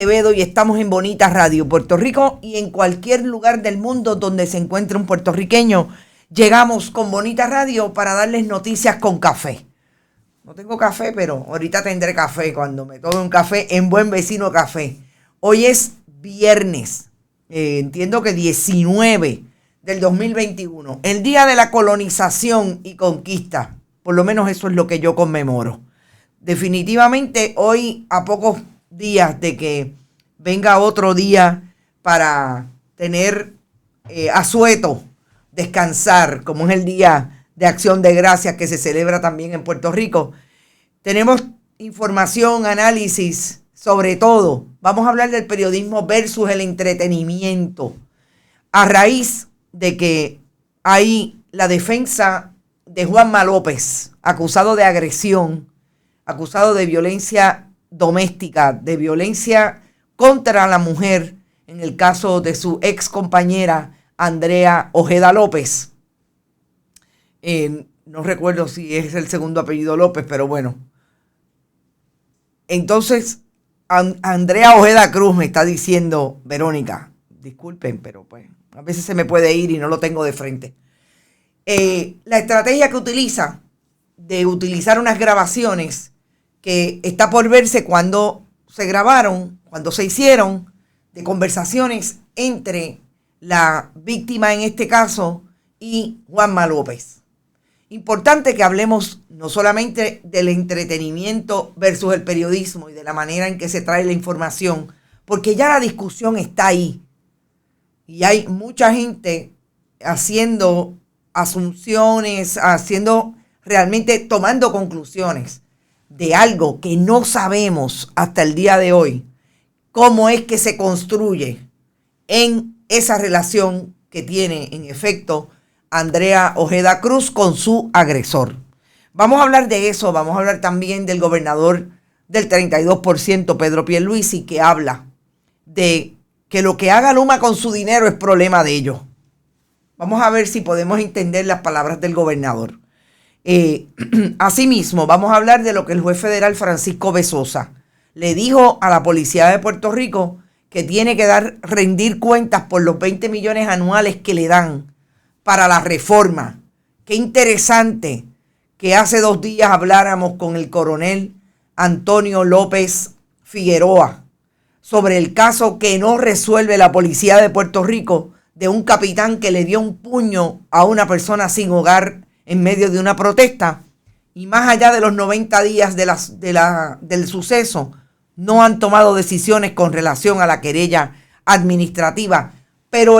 Y estamos en Bonita Radio, Puerto Rico, y en cualquier lugar del mundo donde se encuentre un puertorriqueño, llegamos con Bonita Radio para darles noticias con café. No tengo café, pero ahorita tendré café cuando me tome un café en Buen Vecino Café. Hoy es viernes, entiendo que 19 del 2021, el día de la colonización y conquista. Por lo menos eso es lo que yo conmemoro. Definitivamente hoy, a pocos días de que venga otro día para tener asueto, descansar, como es el Día de Acción de Gracias que se celebra también en Puerto Rico, tenemos información, análisis, sobre todo, vamos a hablar del periodismo versus el entretenimiento, a raíz de que hay la defensa de Juanma López, acusado de agresión, acusado de violencia doméstica, de violencia contra la mujer, en el caso de su ex compañera Andrea Ojeda López. No recuerdo si es el segundo apellido López, pero bueno. Entonces, Andrea Ojeda Cruz me está diciendo, Verónica, disculpen, pero pues a veces se me puede ir y no lo tengo de frente. La estrategia que utiliza, de utilizar unas grabaciones que está por verse cuando se grabaron, cuando se hicieron, de conversaciones entre la víctima en este caso y Juanma López. Importante que hablemos no solamente del entretenimiento versus el periodismo y de la manera en que se trae la información, porque ya la discusión está ahí. Y hay mucha gente haciendo asunciones, realmente tomando conclusiones de algo que no sabemos hasta el día de hoy, cómo es que se construye en esa relación que tiene en efecto Andrea Ojeda Cruz con su agresor. Vamos a hablar de eso, vamos a hablar también del gobernador del 32%, Pedro Pierluisi, que habla de que lo que haga Luma con su dinero es problema de ellos. Vamos a ver si podemos entender las palabras del gobernador. Asimismo, vamos a hablar de lo que el juez federal Francisco Bezosa le dijo a la policía de Puerto Rico, que tiene que rendir cuentas por los 20 millones anuales que le dan para la reforma. Qué interesante que hace 2 días habláramos con el coronel Antonio López Figueroa sobre el caso que no resuelve la policía de Puerto Rico de un capitán que le dio un puño a una persona sin hogar en medio de una protesta, y más allá de los 90 días del suceso, no han tomado decisiones con relación a la querella administrativa, pero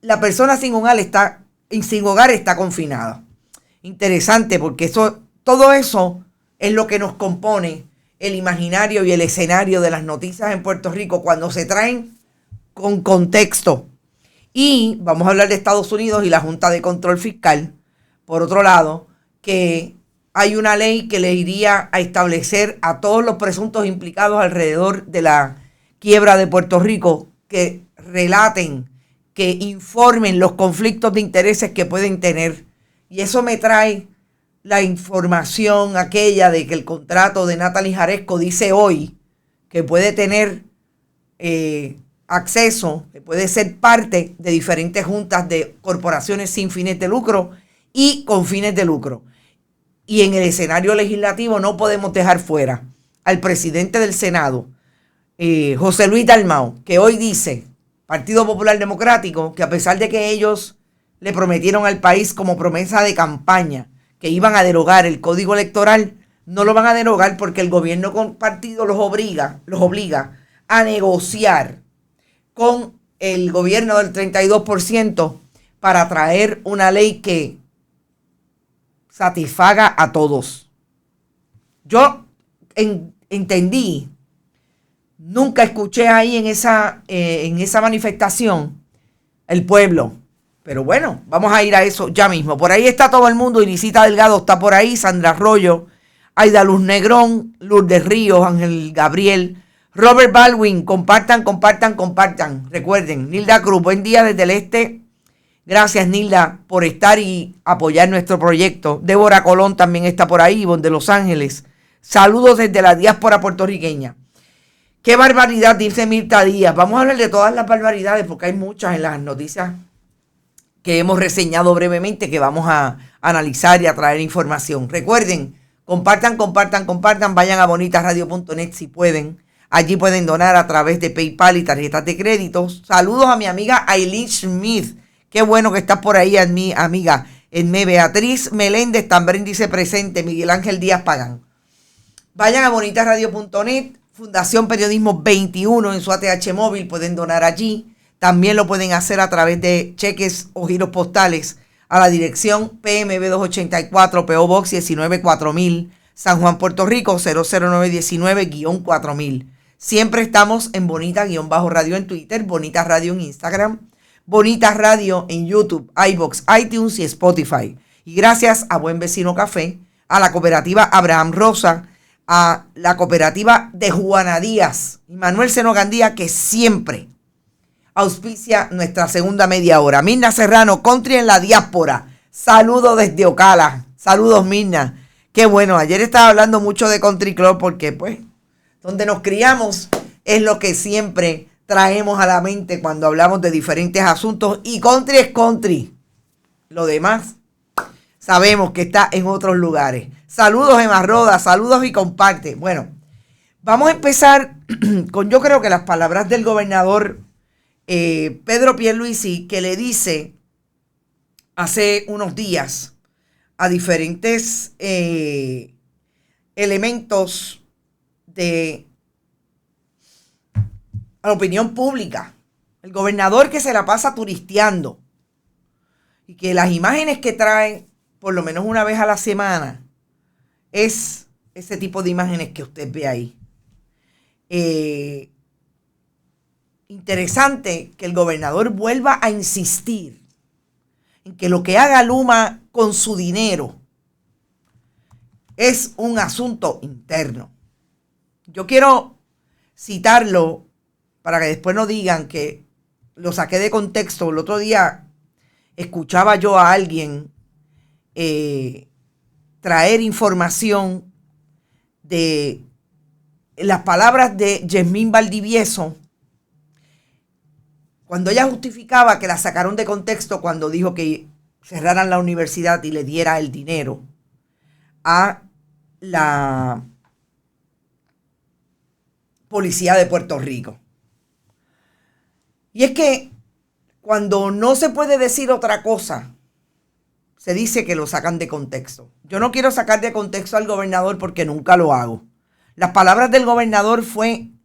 la persona sin hogar está confinada. Interesante, porque todo eso es lo que nos compone el imaginario y el escenario de las noticias en Puerto Rico cuando se traen con contexto. Y vamos a hablar de Estados Unidos y la Junta de Control Fiscal, por otro lado, que hay una ley que le iría a establecer a todos los presuntos implicados alrededor de la quiebra de Puerto Rico que relaten, que informen los conflictos de intereses que pueden tener. Y eso me trae la información aquella de que el contrato de Natalie Jaresco dice hoy que puede tener acceso, que puede ser parte de diferentes juntas de corporaciones sin fines de lucro y con fines de lucro. Y en el escenario legislativo no podemos dejar fuera al presidente del Senado, José Luis Dalmau, que hoy dice, Partido Popular Democrático, que a pesar de que ellos le prometieron al país como promesa de campaña que iban a derogar el Código Electoral, no lo van a derogar porque el gobierno compartido los obliga a negociar con el gobierno del 32% para traer una ley que satisfaga a todos. Yo entendí, nunca escuché ahí en esa manifestación el pueblo. Pero bueno, vamos a ir a eso ya mismo. Por ahí está todo el mundo. Irisita Delgado está por ahí, Sandra Arroyo, Aida Luz Negrón, Lourdes Ríos, Ángel Gabriel, Robert Baldwin. Compartan. Recuerden, Nilda Cruz, buen día desde el este. Gracias, Nilda, por estar y apoyar nuestro proyecto. Débora Colón también está por ahí, Ivonne de Los Ángeles. Saludos desde la diáspora puertorriqueña. Qué barbaridad, dice Mirta Díaz. Vamos a hablar de todas las barbaridades porque hay muchas en las noticias que hemos reseñado brevemente que vamos a analizar y a traer información. Recuerden, compartan, vayan a bonitasradio.net si pueden. Allí pueden donar a través de PayPal y tarjetas de crédito. Saludos a mi amiga Aileen Smith. Qué bueno que estás por ahí, mi amiga. Beatriz Meléndez también dice presente. Miguel Ángel Díaz Pagán. Vayan a bonitasradio.net. Fundación Periodismo 21 en su ATH móvil. Pueden donar allí. También lo pueden hacer a través de cheques o giros postales a la dirección PMB 284 PO Box 194000 San Juan, Puerto Rico 00919-4000. Siempre estamos en Bonita-Radio en Twitter, Bonita Radio en Instagram, Bonita Radio en YouTube, iVoox, iTunes y Spotify. Y gracias a Buen Vecino Café, a la cooperativa Abraham Rosa, a la cooperativa de Juana Díaz y Manuel Seno Gandía, que siempre auspicia nuestra segunda media hora. Mirna Serrano, Country en la Diáspora. Saludos desde Ocala. Saludos, Mirna. Qué bueno, ayer estaba hablando mucho de Country Club porque, pues, donde nos criamos es lo que siempre traemos a la mente cuando hablamos de diferentes asuntos. Y country es country. Lo demás sabemos que está en otros lugares. Saludos, Emma Roda. Saludos y comparte. Bueno, vamos a empezar con, yo creo que las palabras del gobernador Pedro Pierluisi, que le dice hace unos días a diferentes elementos de la opinión pública. El gobernador que se la pasa turisteando y que las imágenes que traen por lo menos una vez a la semana es ese tipo de imágenes que usted ve ahí. Interesante que el gobernador vuelva a insistir en que lo que haga Luma con su dinero es un asunto interno. Yo quiero citarlo para que después no digan que lo saqué de contexto. El otro día escuchaba yo a alguien traer información de las palabras de Yasmín Valdivieso cuando ella justificaba que la sacaron de contexto cuando dijo que cerraran la universidad y le diera el dinero a la policía de Puerto Rico. Y es que cuando no se puede decir otra cosa, se dice que lo sacan de contexto. Yo no quiero sacar de contexto al gobernador porque nunca lo hago. Las palabras del gobernador fueron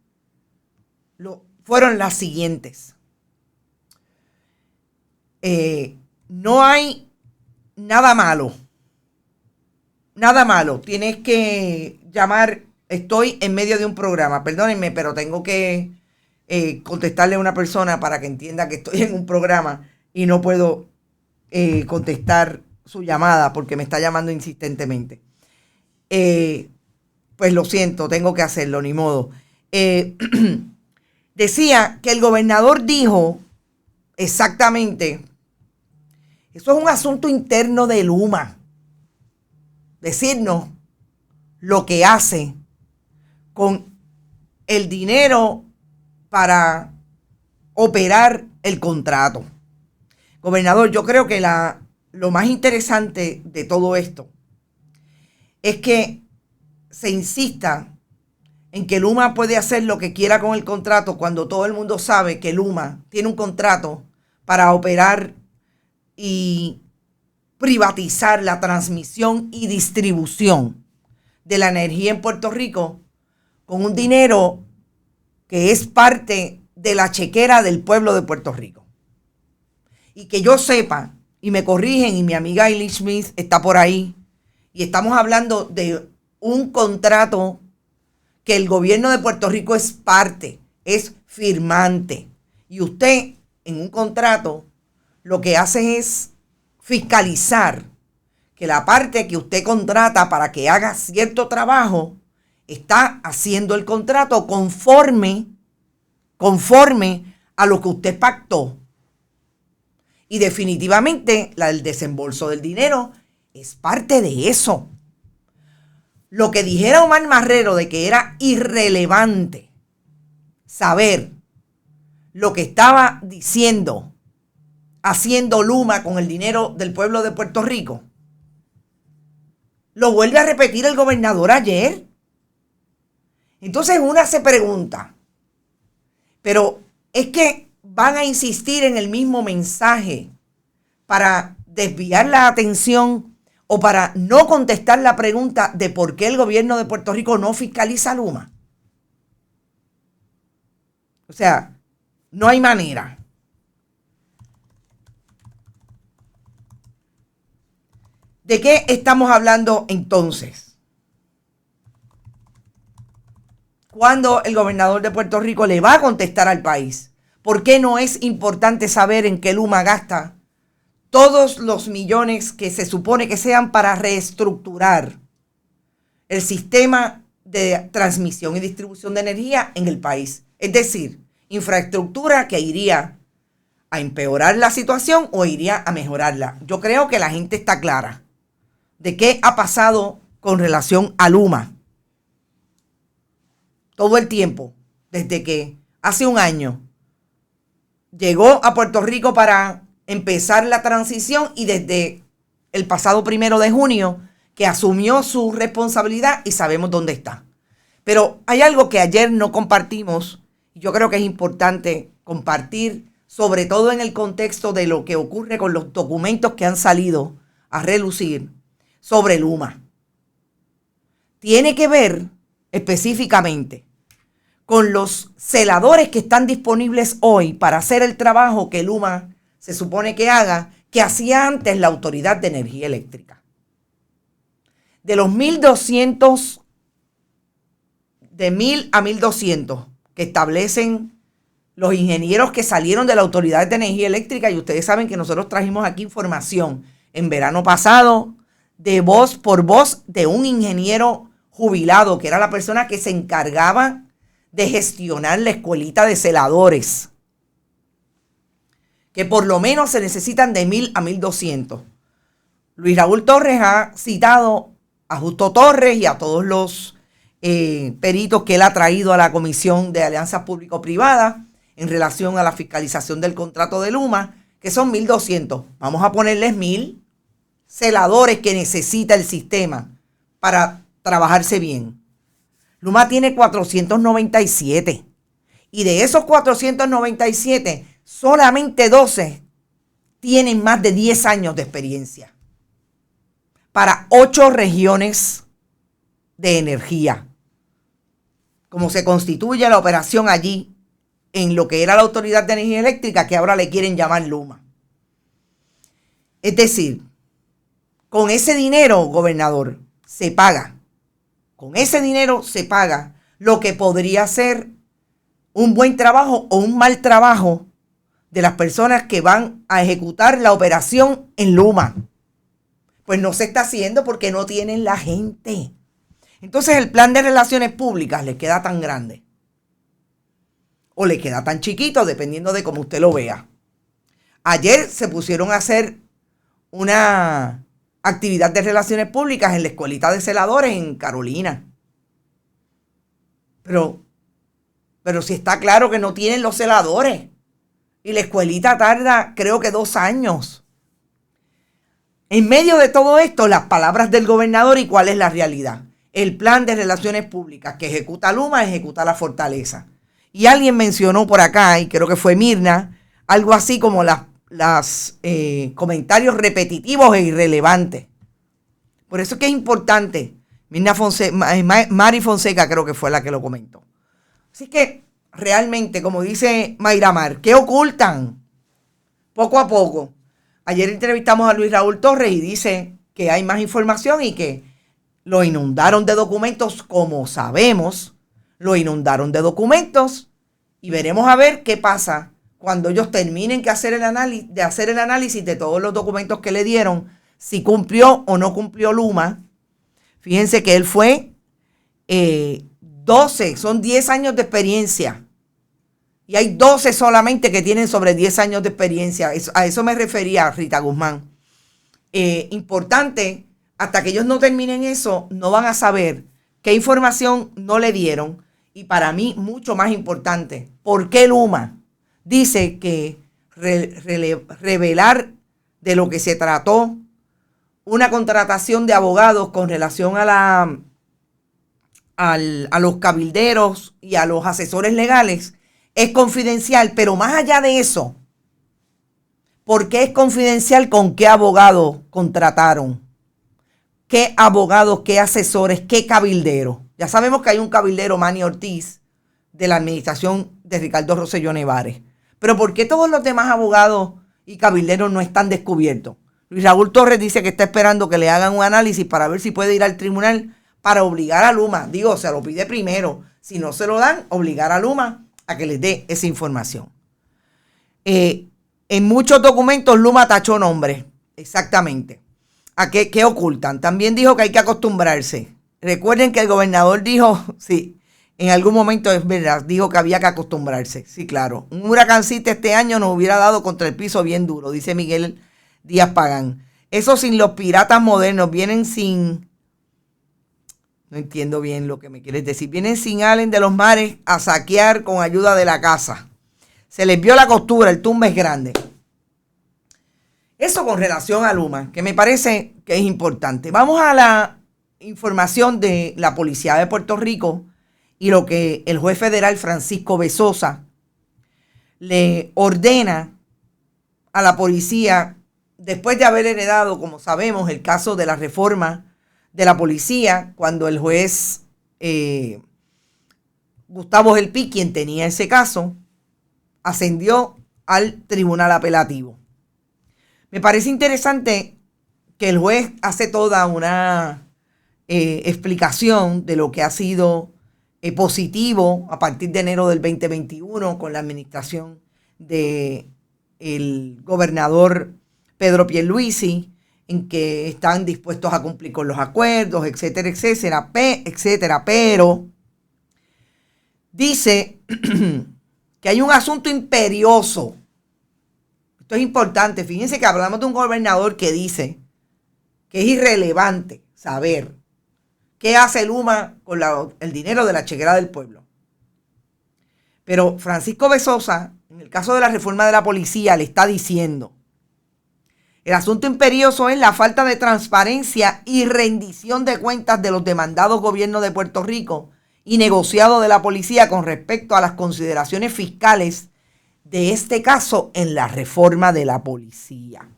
las siguientes. No hay nada malo. Nada malo. Tienes que llamar. Estoy en medio de un programa. Perdónenme, pero tengo que contestarle a una persona para que entienda que estoy en un programa y no puedo contestar su llamada porque me está llamando insistentemente. Pues lo siento, tengo que hacerlo, ni modo. Decía que el gobernador dijo exactamente, eso es un asunto interno de Luma, decirnos lo que hace con el dinero para operar el contrato. Gobernador, yo creo que lo más interesante de todo esto es que se insista en que Luma puede hacer lo que quiera con el contrato cuando todo el mundo sabe que Luma tiene un contrato para operar y privatizar la transmisión y distribución de la energía en Puerto Rico con un dinero que es parte de la chequera del pueblo de Puerto Rico. Y que yo sepa, y me corrigen, y mi amiga Aileen Smith está por ahí, y estamos hablando de un contrato que el gobierno de Puerto Rico es parte, es firmante. Y usted, en un contrato, lo que hace es fiscalizar que la parte que usted contrata para que haga cierto trabajo está haciendo el contrato conforme a lo que usted pactó. Y definitivamente el desembolso del dinero es parte de eso. Lo que dijera Omar Marrero de que era irrelevante saber lo que estaba diciendo, haciendo Luma con el dinero del pueblo de Puerto Rico? Lo vuelve a repetir el gobernador ayer. Entonces una se pregunta, pero es que van a insistir en el mismo mensaje para desviar la atención o para no contestar la pregunta de por qué el gobierno de Puerto Rico no fiscaliza Luma. O sea, no hay manera. ¿De qué estamos hablando entonces? ¿Cuándo el gobernador de Puerto Rico le va a contestar al país? ¿Por qué no es importante saber en qué Luma gasta todos los millones que se supone que sean para reestructurar el sistema de transmisión y distribución de energía en el país? Es decir, infraestructura que iría a empeorar la situación o iría a mejorarla. Yo creo que la gente está clara de qué ha pasado con relación a Luma. Todo el tiempo, desde que hace un año llegó a Puerto Rico para empezar la transición y desde el pasado 1 de junio que asumió su responsabilidad y sabemos dónde está. Pero hay algo que ayer no compartimos y yo creo que es importante compartir, sobre todo en el contexto de lo que ocurre con los documentos que han salido a relucir sobre Luma. Tiene que ver específicamente con los celadores que están disponibles hoy para hacer el trabajo que Luma se supone que haga, que hacía antes la Autoridad de Energía Eléctrica. De los 1.200, de 1.000 a 1.200 que establecen los ingenieros que salieron de la Autoridad de Energía Eléctrica, y ustedes saben que nosotros trajimos aquí información en verano pasado, de voz por voz de un ingeniero jubilado, que era la persona que se encargaba de gestionar la escuelita de celadores, que por lo menos se necesitan de 1.000 a 1.200. Luis Raúl Torres ha citado a Justo Torres y a todos los peritos que él ha traído a la Comisión de Alianzas Público-Privadas en relación a la fiscalización del contrato de Luma, que son 1.200. Vamos a ponerles 1.000 celadores que necesita el sistema para trabajarse bien. Luma tiene 497 y de esos 497, solamente 12 tienen más de 10 años de experiencia para 8 regiones de energía. Como se constituye la operación allí en lo que era la Autoridad de Energía Eléctrica, que ahora le quieren llamar Luma. Es decir, con ese dinero, gobernador, se paga. Con ese dinero se paga lo que podría ser un buen trabajo o un mal trabajo de las personas que van a ejecutar la operación en Luma. Pues no se está haciendo porque no tienen la gente. Entonces el plan de relaciones públicas les queda tan grande o le queda tan chiquito, dependiendo de cómo usted lo vea. Ayer se pusieron a hacer una actividad de relaciones públicas en la escuelita de celadores en Carolina. Pero si está claro que no tienen los celadores. Y la escuelita tarda, creo que 2 años. En medio de todo esto, las palabras del gobernador y cuál es la realidad. El plan de relaciones públicas que ejecuta Luma, ejecuta la Fortaleza. Y alguien mencionó por acá, y creo que fue Mirna, algo así como los comentarios repetitivos e irrelevantes. Por eso es que es importante. Mari Fonseca creo que fue la que lo comentó. Así que realmente, como dice Mayra Mar, ¿qué ocultan? Poco a poco. Ayer entrevistamos a Luis Raúl Torres y dice que hay más información y que lo inundaron de documentos, como sabemos, lo inundaron de documentos y veremos a ver qué pasa cuando ellos terminen de hacer el análisis de todos los documentos que le dieron, si cumplió o no cumplió Luma. Fíjense que él fue 12, son 10 años de experiencia. Y hay 12 solamente que tienen sobre 10 años de experiencia. A eso me refería Rita Guzmán. Importante, hasta que ellos no terminen eso, no van a saber qué información no le dieron y para mí mucho más importante, ¿por qué Luma dice que revelar de lo que se trató una contratación de abogados con relación a los cabilderos y a los asesores legales es confidencial? Pero más allá de eso, ¿por qué es confidencial? ¿Con qué abogados contrataron? ¿Qué abogados, qué asesores, qué cabilderos? Ya sabemos que hay un cabildero, Manny Ortiz, de la administración de Ricardo Rosselló Nevares. Pero ¿por qué todos los demás abogados y cabilderos no están descubiertos? Luis Raúl Torres dice que está esperando que le hagan un análisis para ver si puede ir al tribunal para obligar a Luma. Digo, se lo pide primero. Si no se lo dan, obligar a Luma a que les dé esa información. En muchos documentos Luma tachó nombres. Exactamente. ¿A qué ocultan? También dijo que hay que acostumbrarse. Recuerden que el gobernador dijo, sí, en algún momento es verdad, dijo que había que acostumbrarse. Sí, claro. Un huracancito este año nos hubiera dado contra el piso bien duro, dice Miguel Díaz Pagán. Eso sin los piratas modernos, vienen sin... No entiendo bien lo que me quieres decir. Vienen sin Allen de los mares a saquear con ayuda de la casa. Se les vio la costura, el tumbe es grande. Eso con relación a Luma, que me parece que es importante. Vamos a la información de la Policía de Puerto Rico y lo que el juez federal Francisco Bezosa le ordena a la policía después de haber heredado, como sabemos, el caso de la reforma de la policía, cuando el juez Gustavo Gelpi, quien tenía ese caso, ascendió al tribunal apelativo. Me parece interesante que el juez hace toda una explicación de lo que ha sido positivo a partir de enero del 2021 con la administración del gobernador Pedro Pierluisi, en que están dispuestos a cumplir con los acuerdos, etcétera, etcétera, pero dice que hay un asunto imperioso. Esto es importante. Fíjense que hablamos de un gobernador que dice que es irrelevante saber qué hace Luma con el dinero de la chequera del pueblo. Pero Francisco Bezosa, en el caso de la reforma de la policía, le está diciendo: el asunto imperioso es la falta de transparencia y rendición de cuentas de los demandados gobiernos de Puerto Rico y negociado de la policía con respecto a las consideraciones fiscales de este caso en la reforma de la policía.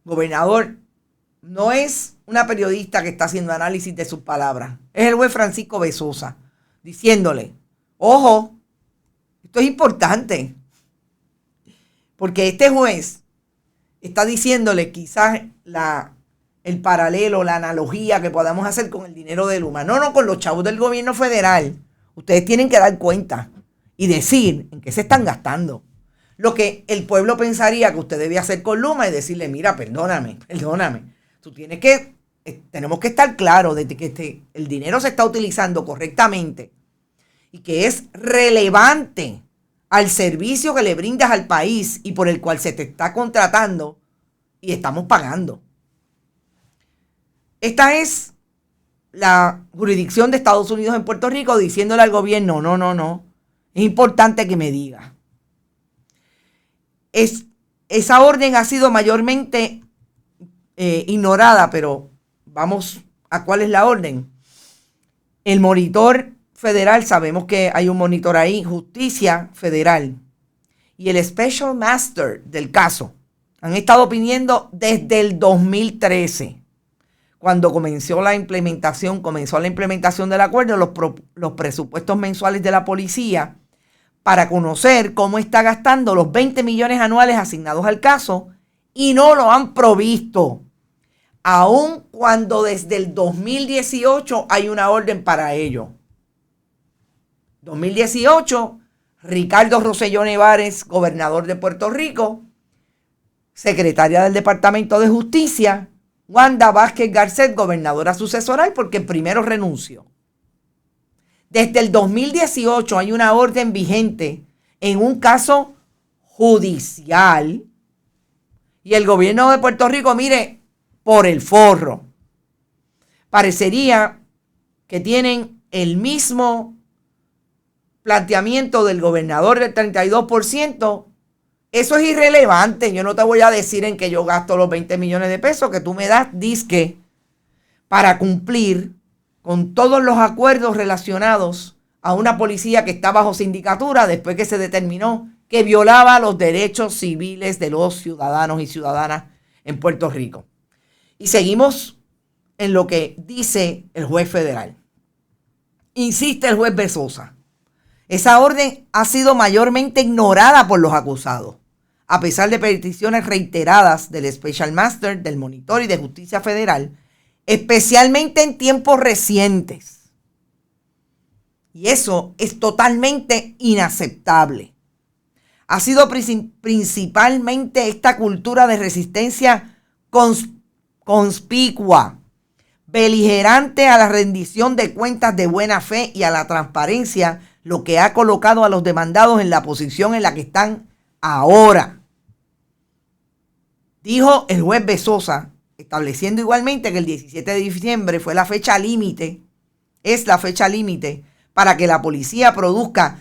Gobernador, no es una periodista que está haciendo análisis de sus palabras, es el juez Francisco Bezosa diciéndole: ojo, esto es importante, porque este juez está diciéndole quizás el paralelo, la analogía que podamos hacer con el dinero de Luma. No, con los chavos del gobierno federal. Ustedes tienen que dar cuenta y decir en qué se están gastando. Lo que el pueblo pensaría que usted debe hacer con Luma es decirle: mira, perdóname. Tenemos que estar claros de que el dinero se está utilizando correctamente y que es relevante al servicio que le brindas al país y por el cual se te está contratando y estamos pagando. Esta es la jurisdicción de Estados Unidos en Puerto Rico diciéndole al gobierno: no. Es importante que me diga. Esa orden ha sido mayormente ignorada, pero vamos a cuál es la orden. El monitor federal, sabemos que hay un monitor ahí, Justicia Federal, y el Special Master del caso han estado pidiendo desde el 2013, cuando comenzó la implementación del acuerdo, los presupuestos mensuales de la policía, para conocer cómo está gastando los 20 millones anuales asignados al caso, y no lo han provisto, aun cuando desde el 2018 hay una orden para ello. 2018, Ricardo Rosselló Nevares, gobernador de Puerto Rico, secretaria del Departamento de Justicia, Wanda Vázquez Garcet, gobernadora sucesoral, porque primero renunció. Desde el 2018 hay una orden vigente en un caso judicial y el gobierno de Puerto Rico, mire, por el forro. Parecería que tienen el mismo planteamiento del gobernador del 32%, eso es irrelevante. Yo no te voy a decir en que yo gasto los 20 millones de pesos que tú me das, disque, para cumplir con todos los acuerdos relacionados a una policía que está bajo sindicatura después que se determinó que violaba los derechos civiles de los ciudadanos y ciudadanas en Puerto Rico. Y seguimos en lo que dice el juez federal. Insiste el juez Bezosa. Esa orden ha sido mayormente ignorada por los acusados, a pesar de peticiones reiteradas del Special Master, del Monitor y de Justicia Federal, especialmente en tiempos recientes. Y eso es totalmente inaceptable. Ha sido principalmente esta cultura de resistencia conspicua, beligerante a la rendición de cuentas de buena fe y a la transparencia, lo que ha colocado a los demandados en la posición en la que están ahora. Dijo el juez Bezosa, estableciendo igualmente que el 17 de diciembre fue la fecha límite, es la fecha límite para que la policía produzca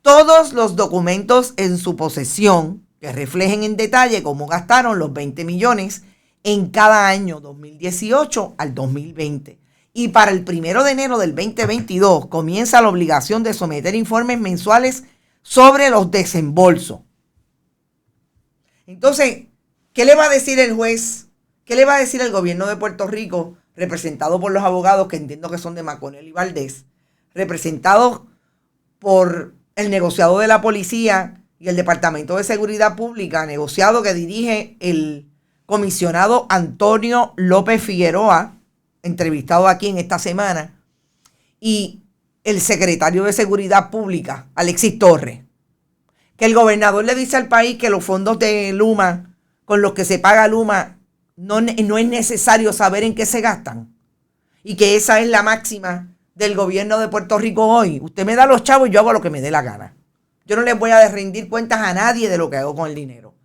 todos los documentos en su posesión que reflejen en detalle cómo gastaron los 20 millones en cada año 2018 al 2020. Y para el 1 de enero del 2022 comienza la obligación de someter informes mensuales sobre los desembolsos. Entonces, ¿qué le va a decir el juez? ¿Qué le va a decir el gobierno de Puerto Rico, representado por los abogados que entiendo que son de McConnell y Valdés, representados por el negociado de la policía y el Departamento de Seguridad Pública, negociado que dirige el comisionado Antonio López Figueroa, entrevistado aquí en esta semana, y el secretario de Seguridad Pública, Alexis Torres, que el gobernador le dice al país que los fondos de Luma, con los que se paga Luma, no es necesario saber en qué se gastan, y que esa es la máxima del gobierno de Puerto Rico hoy. Usted me da los chavos y yo hago lo que me dé la gana. Yo no les voy a rendir cuentas a nadie de lo que hago con el dinero.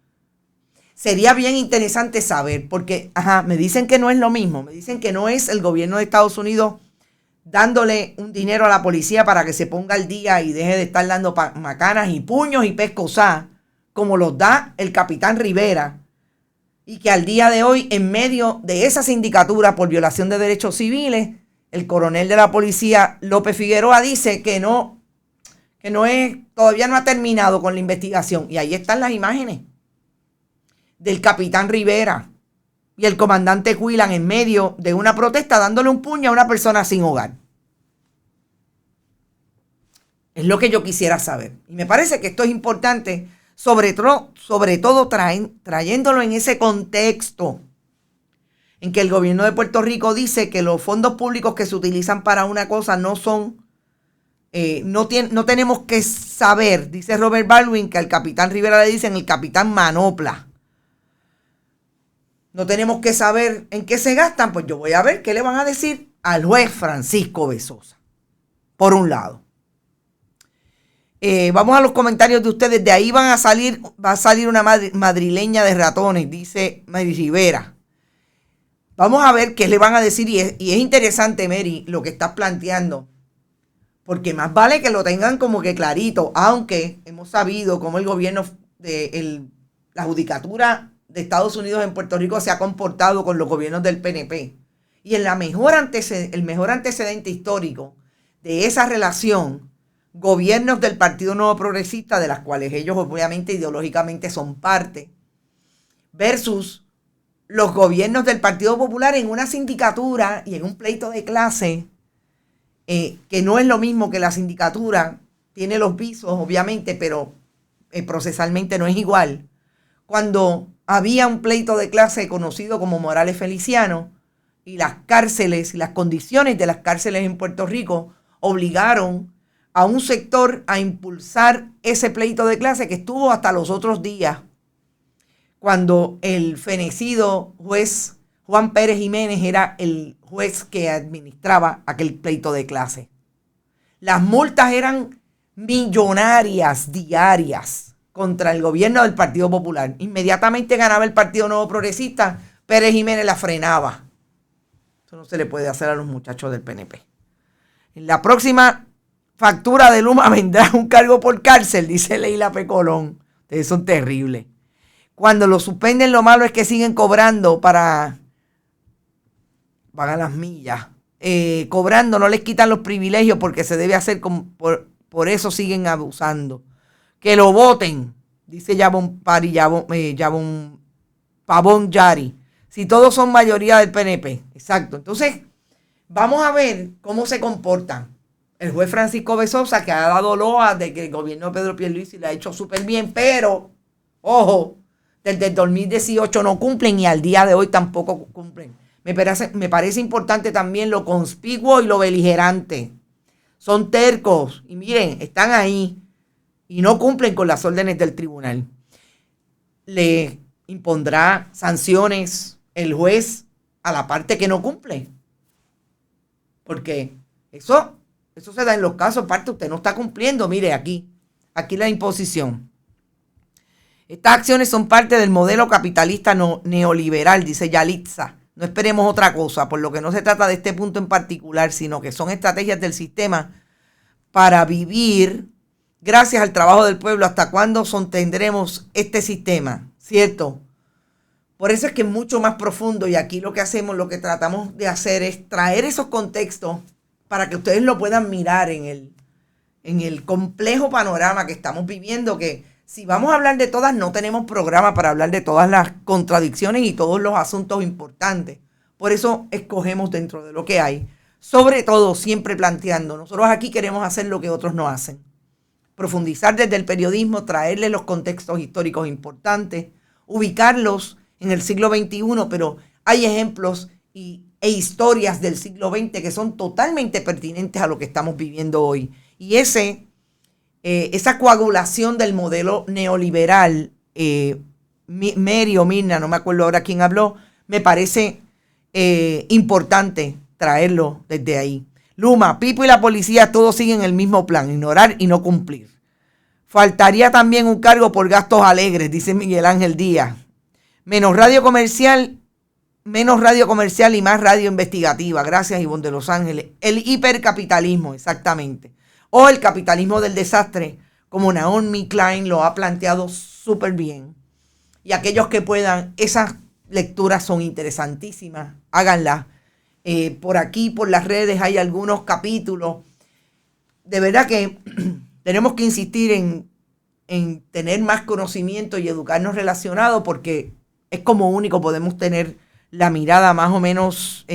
Sería bien interesante saber, porque me dicen que no es lo mismo. Me dicen que no es el gobierno de Estados Unidos dándole un dinero a la policía para que se ponga al día y deje de estar dando macanas y puños y pescosá, como los da el capitán Rivera, y que al día de hoy, en medio de esa sindicatura por violación de derechos civiles, el coronel de la policía, López Figueroa, dice que todavía no ha terminado con la investigación. Y ahí están las imágenes del capitán Rivera y el comandante Quillan en medio de una protesta dándole un puño a una persona sin hogar. Es lo que yo quisiera saber. Y me parece que esto es importante, sobre todo trayéndolo en ese contexto en que el gobierno de Puerto Rico dice que los fondos públicos que se utilizan para una cosa no son, no tenemos que saber, dice Robert Baldwin, que al capitán Rivera le dicen el capitán Manopla. No tenemos que saber en qué se gastan, pues yo voy a ver qué le van a decir al juez Francisco Bezosa, por un lado. Vamos a los comentarios de ustedes. De ahí va a salir una madrileña de ratones, dice Mary Rivera. Vamos a ver qué le van a decir. Y es interesante, Mary, lo que estás planteando. Porque más vale que lo tengan como que clarito. Aunque hemos sabido cómo el gobierno de la judicatura de Estados Unidos en Puerto Rico se ha comportado con los gobiernos del PNP. Y el mejor antecedente histórico de esa relación, gobiernos del Partido Nuevo Progresista, de las cuales ellos obviamente ideológicamente son parte, versus los gobiernos del Partido Popular en una sindicatura y en un pleito de clase, que no es lo mismo que la sindicatura, tiene los visos obviamente, pero procesalmente no es igual. Cuando había un pleito de clase conocido como Morales Feliciano, y las cárceles y las condiciones de las cárceles en Puerto Rico obligaron a un sector a impulsar ese pleito de clase que estuvo hasta los otros días, cuando el fenecido juez Juan Pérez Jiménez era el juez que administraba aquel pleito de clase. Las multas eran millonarias diarias contra el gobierno del Partido Popular. Inmediatamente ganaba el Partido Nuevo Progresista, Pérez Jiménez la frenaba. Eso no se le puede hacer a los muchachos del PNP. En la próxima factura de Luma vendrá un cargo por cárcel, dice Leila P. Colón. Ustedes son terribles. Cuando lo suspenden, lo malo es que siguen cobrando para pagar las millas. Cobrando, no les quitan los privilegios porque se debe hacer por eso siguen abusando. Que lo voten, dice Pavón Yari. Si todos son mayoría del PNP. Exacto. Entonces, vamos a ver cómo se comportan. El juez Francisco Bezosa, que ha dado loa de que el gobierno de Pedro Pierluisi le ha hecho súper bien, pero, ojo, desde el 2018 no cumplen y al día de hoy tampoco cumplen. Me parece importante también lo conspicuo y lo beligerante. Son tercos y miren, están ahí y no cumplen con las órdenes del tribunal. Le impondrá sanciones el juez a la parte que no cumple. Porque eso se da en los casos, parte usted no está cumpliendo. Mire, aquí la imposición. Estas acciones son parte del modelo capitalista neoliberal, dice Yalitza. No esperemos otra cosa, por lo que no se trata de este punto en particular, sino que son estrategias del sistema para vivir gracias al trabajo del pueblo. ¿Hasta cuándo sostendremos este sistema? ¿Cierto? Por eso es que es mucho más profundo y aquí lo que hacemos, lo que tratamos de hacer es traer esos contextos para que ustedes lo puedan mirar en el complejo panorama que estamos viviendo, que si vamos a hablar de todas, no tenemos programa para hablar de todas las contradicciones y todos los asuntos importantes. Por eso escogemos dentro de lo que hay. Sobre todo, siempre planteando, nosotros aquí queremos hacer lo que otros no hacen. Profundizar desde el periodismo, traerle los contextos históricos importantes, ubicarlos en el siglo XXI, pero hay ejemplos e historias del siglo XX que son totalmente pertinentes a lo que estamos viviendo hoy. Y esa coagulación del modelo neoliberal, Mary o Mirna, no me acuerdo ahora quién habló, me parece importante traerlo desde ahí. Luma, Pipo y la policía todos siguen el mismo plan, ignorar y no cumplir. Faltaría también un cargo por gastos alegres, dice Miguel Ángel Díaz. Menos radio comercial y más radio investigativa. Gracias, Ivonne de Los Ángeles. El hipercapitalismo, exactamente. O el capitalismo del desastre, como Naomi Klein lo ha planteado súper bien. Y aquellos que puedan, esas lecturas son interesantísimas. Háganlas. Por aquí, por las redes, hay algunos capítulos. De verdad que tenemos que insistir en tener más conocimiento y educarnos relacionados porque es como único podemos tener la mirada más o menos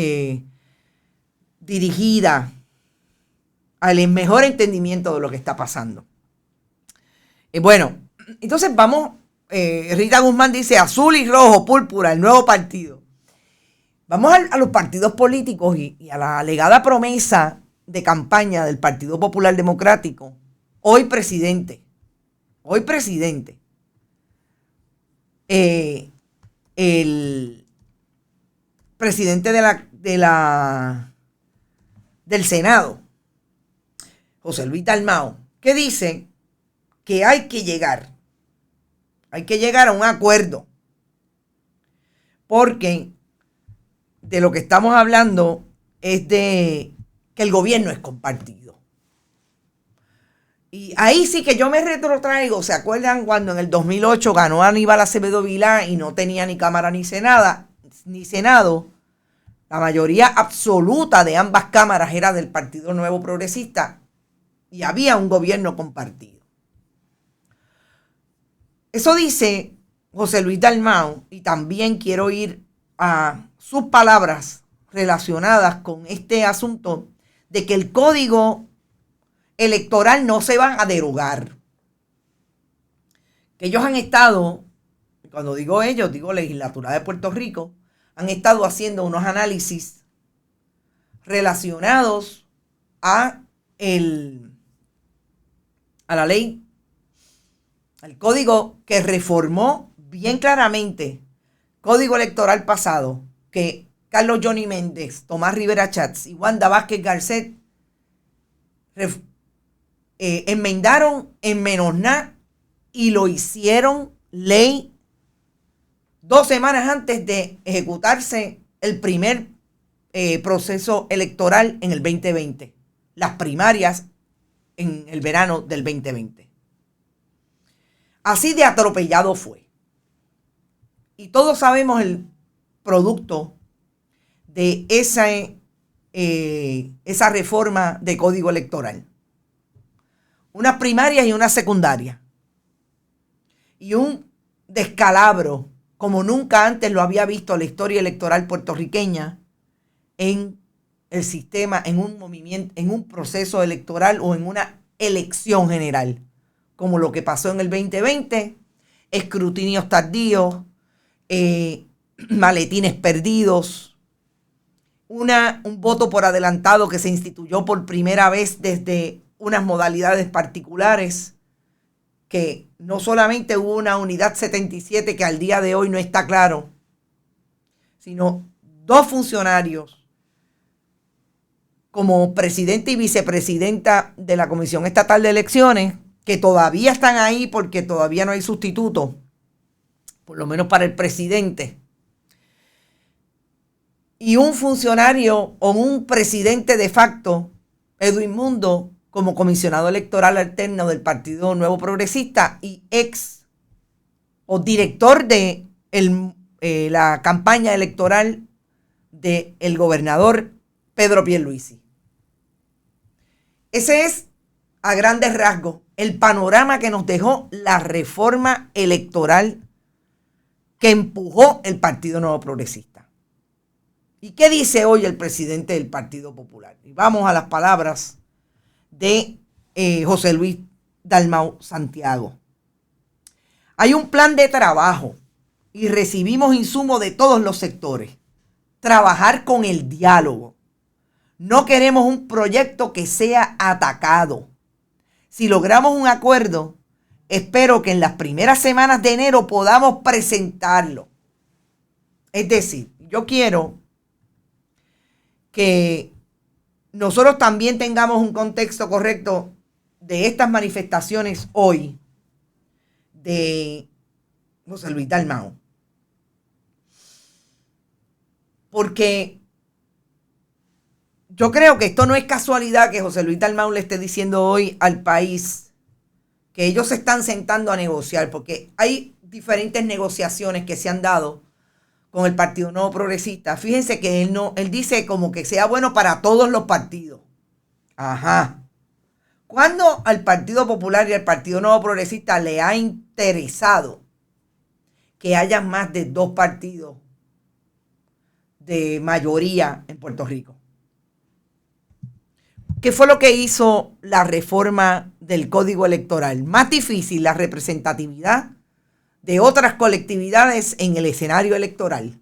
dirigida al mejor entendimiento de lo que está pasando. Bueno, entonces vamos, Rita Guzmán dice azul y rojo, púrpura, el nuevo partido. Vamos a los partidos políticos y a la alegada promesa de campaña del Partido Popular Democrático. Hoy presidente. El presidente del Senado, José Luis Dalmau, que dice que hay que llegar a un acuerdo, porque de lo que estamos hablando es de que el gobierno es compartido. Y ahí sí que yo me retrotraigo. ¿Se acuerdan cuando en el 2008 ganó Aníbal Acevedo Vilá y no tenía ni Cámara ni Senado? La mayoría absoluta de ambas cámaras era del Partido Nuevo Progresista y había un gobierno compartido. Eso dice José Luis Dalmau, y también quiero ir a sus palabras relacionadas con este asunto de que el código electoral no se va a derogar. Que ellos han estado, cuando digo ellos, digo Legislatura de Puerto Rico, han estado haciendo unos análisis relacionados a la ley, al código que reformó bien claramente, código electoral pasado, que Carlos Johnny Méndez, Tomás Rivera Chats y Wanda Vázquez Garcet enmendaron en menos nada y lo hicieron ley 2 semanas antes de ejecutarse el primer proceso electoral en el 2020. Las primarias en el verano del 2020. Así de atropellado fue. Y todos sabemos el producto de esa reforma de código electoral. Unas primarias y una secundaria. Y un descalabro como nunca antes lo había visto la historia electoral puertorriqueña en el sistema, en un movimiento, en un proceso electoral o en una elección general, como lo que pasó en el 2020, escrutinios tardíos, maletines perdidos, un voto por adelantado que se instituyó por primera vez desde unas modalidades particulares, que no solamente hubo una unidad 77 que al día de hoy no está claro, sino 2 funcionarios como presidente y vicepresidenta de la Comisión Estatal de Elecciones, que todavía están ahí porque todavía no hay sustituto, por lo menos para el presidente, y un funcionario o un presidente de facto, Edwin Mundo, como comisionado electoral alterno del Partido Nuevo Progresista y ex o director de la campaña electoral del gobernador Pedro Pierluisi. Ese es, a grandes rasgos, el panorama que nos dejó la reforma electoral que empujó el Partido Nuevo Progresista. ¿Y qué dice hoy el presidente del Partido Popular? Y vamos a las palabras de José Luis Dalmau Santiago. Hay un plan de trabajo y recibimos insumos de todos los sectores. Trabajar con el diálogo. No queremos un proyecto que sea atacado. Si logramos un acuerdo, espero que en las primeras semanas de enero podamos presentarlo. Es decir, yo quiero que nosotros también tengamos un contexto correcto de estas manifestaciones hoy de José Luis Dalmau. Porque yo creo que esto no es casualidad que José Luis Dalmau le esté diciendo hoy al país que ellos se están sentando a negociar, porque hay diferentes negociaciones que se han dado con el Partido Nuevo Progresista. Fíjense que él dice como que sea bueno para todos los partidos. Ajá. ¿Cuándo al Partido Popular y al Partido Nuevo Progresista le ha interesado que haya más de 2 partidos de mayoría en Puerto Rico? ¿Qué fue lo que hizo la reforma del Código Electoral? Más difícil la representatividad de otras colectividades en el escenario electoral.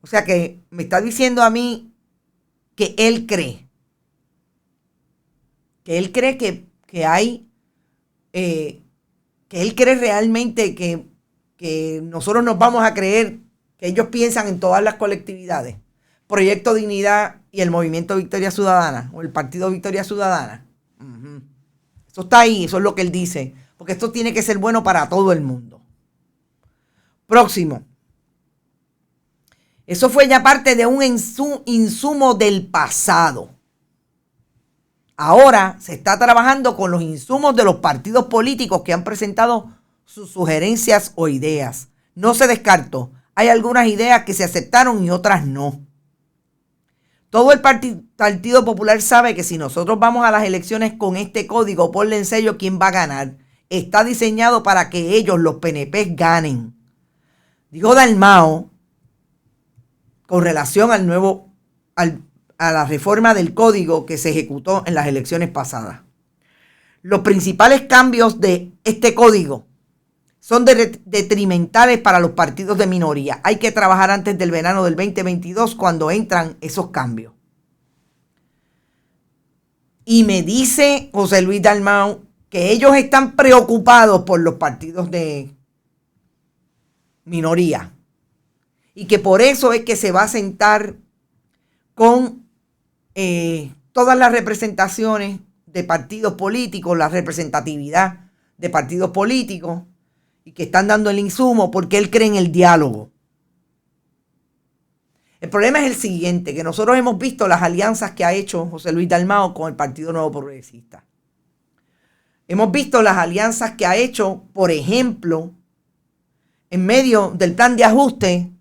O sea que me está diciendo a mí que él cree que hay, que él cree realmente que nosotros nos vamos a creer que ellos piensan en todas las colectividades. Proyecto Dignidad y el Movimiento Victoria Ciudadana o el Partido Victoria Ciudadana. Eso está ahí, eso es lo que él dice, porque esto tiene que ser bueno para todo el mundo. Próximo. Eso fue ya parte de un insumo del pasado. Ahora se está trabajando con los insumos de los partidos políticos que han presentado sus sugerencias o ideas. No se descartó. Hay algunas ideas que se aceptaron y otras no. Todo el Partido Popular sabe que si nosotros vamos a las elecciones con este código, ponle en sello quién va a ganar. Está diseñado para que ellos, los PNP, ganen. Dijo Dalmau con relación a la reforma del código que se ejecutó en las elecciones pasadas. Los principales cambios de este código son detrimentales para los partidos de minoría. Hay que trabajar antes del verano del 2022 cuando entran esos cambios. Y me dice José Luis Dalmau que ellos están preocupados por los partidos de minoría y que por eso es que se va a sentar con todas las representaciones de partidos políticos, la representatividad de partidos políticos, y que están dando el insumo porque él cree en el diálogo. El problema es el siguiente, que nosotros hemos visto las alianzas que ha hecho José Luis Dalmau con el Partido Nuevo Progresista. Hemos visto las alianzas que ha hecho, por ejemplo, en medio del plan de ajuste,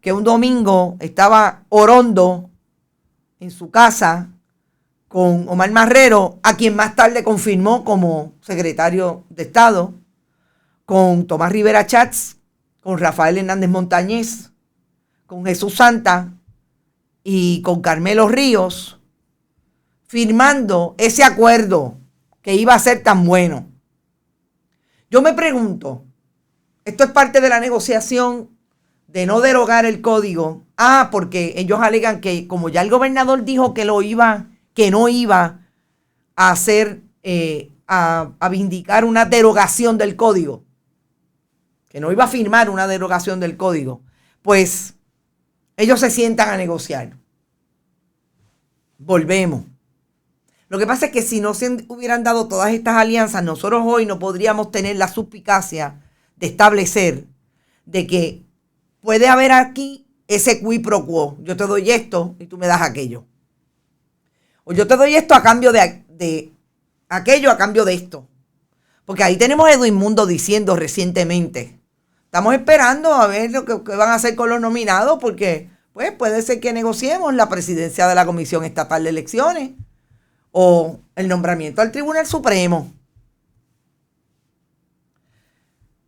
que un domingo estaba Orondo en su casa con Omar Marrero, a quien más tarde confirmó como secretario de Estado, con Tomás Rivera Chats, con Rafael Hernández Montañez, con Jesús Santa y con Carmelo Ríos, firmando ese acuerdo que iba a ser tan bueno. Yo me pregunto, esto es parte de la negociación de no derogar el código. Porque ellos alegan que como ya el gobernador dijo que no iba a hacer, a vindicar una derogación del código, que no iba a firmar una derogación del código, pues ellos se sientan a negociar. Volvemos. Lo que pasa es que si no se hubieran dado todas estas alianzas, nosotros hoy no podríamos tener la suspicacia de establecer de que puede haber aquí ese qui pro quo. Yo te doy esto y tú me das aquello. O yo te doy esto a cambio de aquello, a cambio de esto. Porque ahí tenemos a Edwin Mundo diciendo recientemente, estamos esperando a ver lo que van a hacer con los nominados, porque pues puede ser que negociemos la presidencia de la Comisión Estatal de Elecciones o el nombramiento al Tribunal Supremo.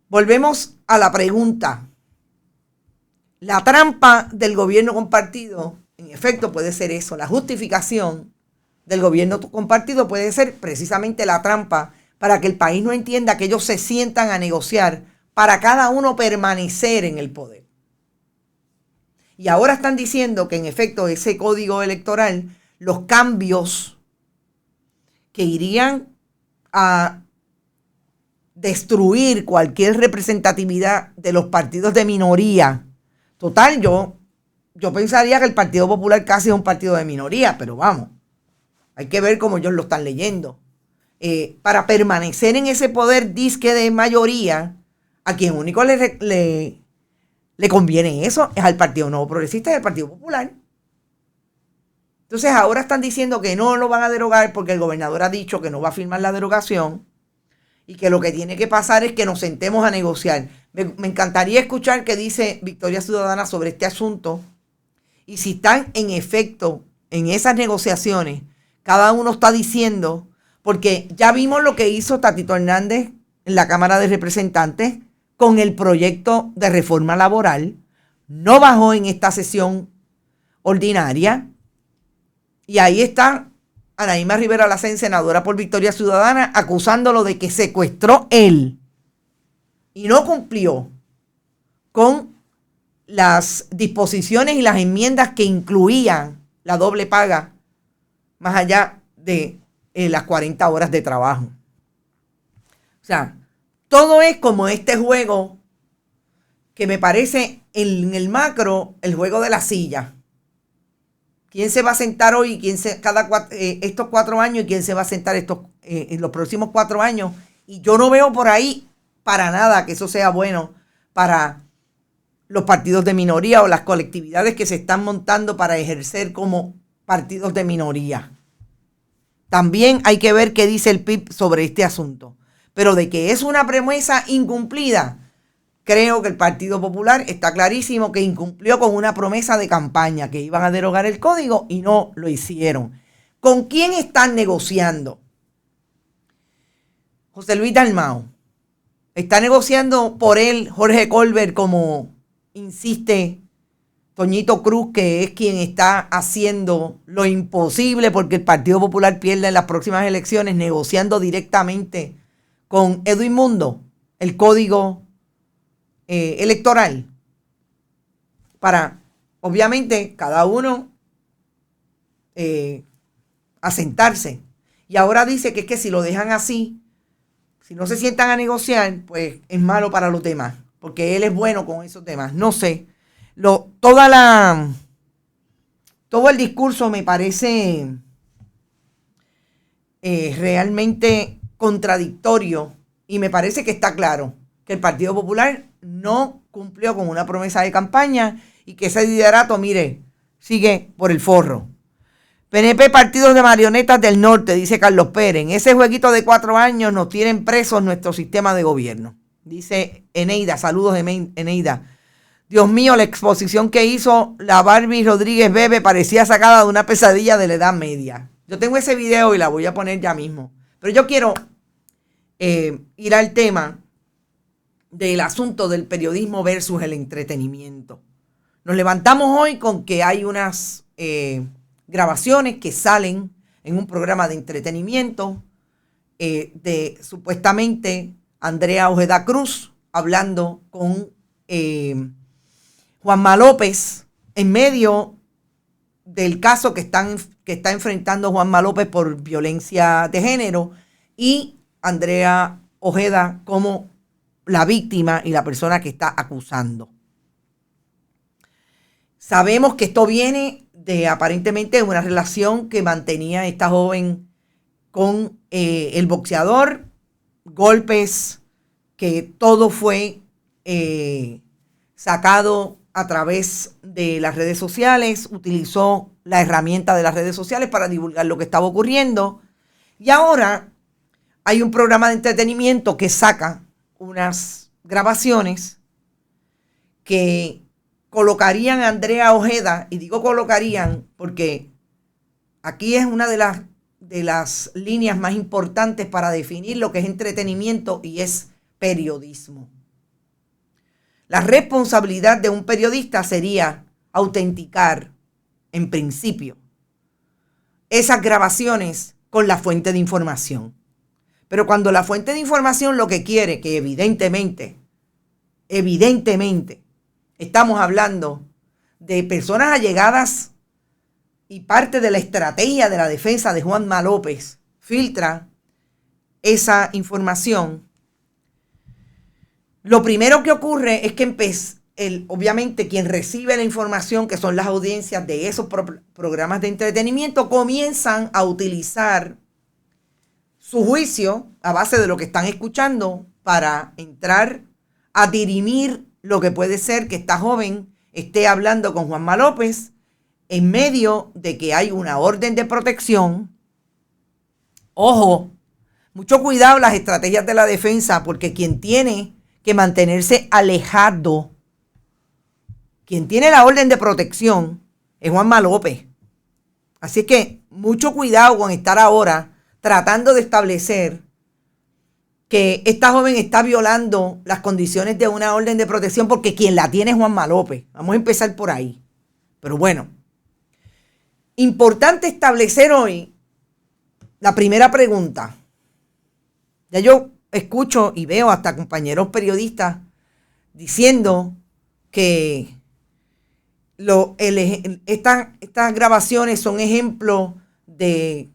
Volvemos a la pregunta. La trampa del gobierno compartido, en efecto, puede ser eso. La justificación del gobierno compartido puede ser precisamente la trampa para que el país no entienda que ellos se sientan a negociar para cada uno permanecer en el poder. Y ahora están diciendo que en efecto ese código electoral, los cambios que irían a destruir cualquier representatividad de los partidos de minoría. Total, yo pensaría que el Partido Popular casi es un partido de minoría, pero vamos, hay que ver cómo ellos lo están leyendo. Para permanecer en ese poder disque de mayoría, a quien único le conviene eso es al Partido Nuevo Progresista y al Partido Popular. Entonces ahora están diciendo que no lo van a derogar porque el gobernador ha dicho que no va a firmar la derogación y que lo que tiene que pasar es que nos sentemos a negociar. Me encantaría escuchar qué dice Victoria Ciudadana sobre este asunto y si están en efecto en esas negociaciones, cada uno está diciendo, porque ya vimos lo que hizo Tatito Hernández en la Cámara de Representantes con el proyecto de reforma laboral, no bajó en esta sesión ordinaria. Y ahí está Anaíma Rivera Lacén, senadora por Victoria Ciudadana, acusándolo de que secuestró él y no cumplió con las disposiciones y las enmiendas que incluían la doble paga más allá de las 40 horas de trabajo. O sea, todo es como este juego que me parece en el macro el juego de la silla. ¿Quién se va a sentar hoy? Estos 4 años? ¿Y quién se va a sentar en los próximos 4 años? Y yo no veo por ahí para nada que eso sea bueno para los partidos de minoría o las colectividades que se están montando para ejercer como partidos de minoría. También hay que ver qué dice el PIB sobre este asunto. Pero de que es una promesa incumplida, creo que el Partido Popular está clarísimo que incumplió con una promesa de campaña, que iban a derogar el código y no lo hicieron. ¿Con quién están negociando? José Luis Dalmau. Está negociando por él Jorge Colbert, como insiste Toñito Cruz, que es quien está haciendo lo imposible porque el Partido Popular pierda en las próximas elecciones, negociando directamente con Edwin Mundo el código electoral para, obviamente, cada uno asentarse. Y ahora dice que es que si lo dejan así, si no se sientan a negociar, pues es malo para los demás, porque él es bueno con esos temas. No sé, todo el discurso me parece realmente contradictorio y me parece que está claro que el Partido Popular no cumplió con una promesa de campaña y que ese liderato, mire, sigue por el forro. PNP, partidos de marionetas del norte, dice Carlos Pérez. En ese jueguito de 4 años nos tienen presos nuestro sistema de gobierno. Dice Eneida, saludos Eneida. Dios mío, la exposición que hizo la Barbie Rodríguez Bebe parecía sacada de una pesadilla de la Edad Media. Yo tengo ese video y la voy a poner ya mismo. Pero yo quiero ir al tema del asunto del periodismo versus el entretenimiento. Nos levantamos hoy con que hay unas grabaciones que salen en un programa de entretenimiento de supuestamente Andrea Ojeda Cruz hablando con Juanma López en medio del caso que está enfrentando Juanma López por violencia de género y Andrea Ojeda como la víctima y la persona que está acusando. Sabemos que esto viene de aparentemente una relación que mantenía esta joven con el boxeador, golpes, que todo fue sacado a través de las redes sociales, utilizó la herramienta de las redes sociales para divulgar lo que estaba ocurriendo. Y ahora hay un programa de entretenimiento que saca unas grabaciones que colocarían a Andrea Ojeda, y digo colocarían porque aquí es una de las líneas más importantes para definir lo que es entretenimiento y es periodismo. La responsabilidad de un periodista sería autenticar, en principio, esas grabaciones con la fuente de información. Pero cuando la fuente de información lo que quiere, que evidentemente, estamos hablando de personas allegadas y parte de la estrategia de la defensa de Juanma López, filtra esa información. Lo primero que ocurre es que obviamente quien recibe la información, que son las audiencias de esos programas de entretenimiento, comienzan a utilizar su juicio a base de lo que están escuchando para entrar a dirimir lo que puede ser que esta joven esté hablando con Juanma López en medio de que hay una orden de protección. Ojo, mucho cuidado las estrategias de la defensa, porque quien tiene que mantenerse alejado, quien tiene la orden de protección es Juanma López. Así que mucho cuidado con estar ahora tratando de establecer que esta joven está violando las condiciones de una orden de protección, porque quien la tiene es Juanma López. Vamos a empezar por ahí. Pero bueno, importante establecer hoy la primera pregunta. Ya yo escucho y veo hasta compañeros periodistas diciendo que estas grabaciones son ejemplos de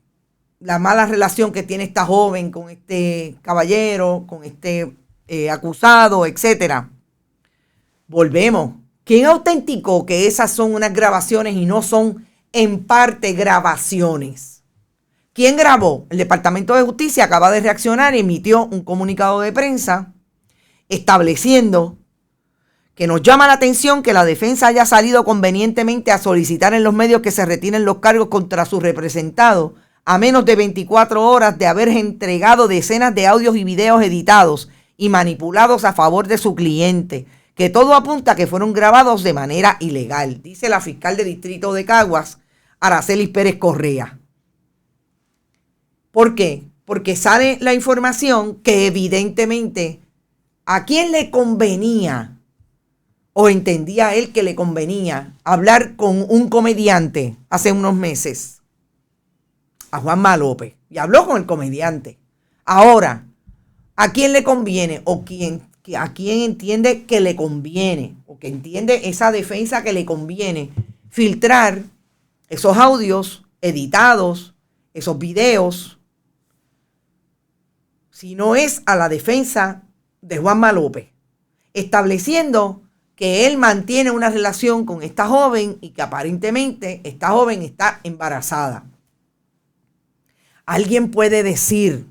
la mala relación que tiene esta joven con este caballero, con este acusado, etcétera. Volvemos. ¿Quién autenticó que esas son unas grabaciones y no son en parte grabaciones? ¿Quién grabó? El Departamento de Justicia acaba de reaccionar y emitió un comunicado de prensa estableciendo que nos llama la atención que la defensa haya salido convenientemente a solicitar en los medios que se retiren los cargos contra su representado a menos de 24 horas de haber entregado decenas de audios y videos editados y manipulados a favor de su cliente, que todo apunta a que fueron grabados de manera ilegal, dice la fiscal de distrito de Caguas, Aracelis Pérez Correa. ¿Por qué? Porque sale la información que evidentemente a quién le convenía, o entendía él que le convenía, hablar con un comediante hace unos meses, a Juanma López, y habló con el comediante. Ahora, ¿a quién le conviene? ¿O a quién entiende que le conviene? ¿O que entiende esa defensa que le conviene? Filtrar esos audios editados, esos videos, si no es a la defensa de Juanma López, estableciendo que él mantiene una relación con esta joven y que aparentemente esta joven está embarazada. Alguien puede decir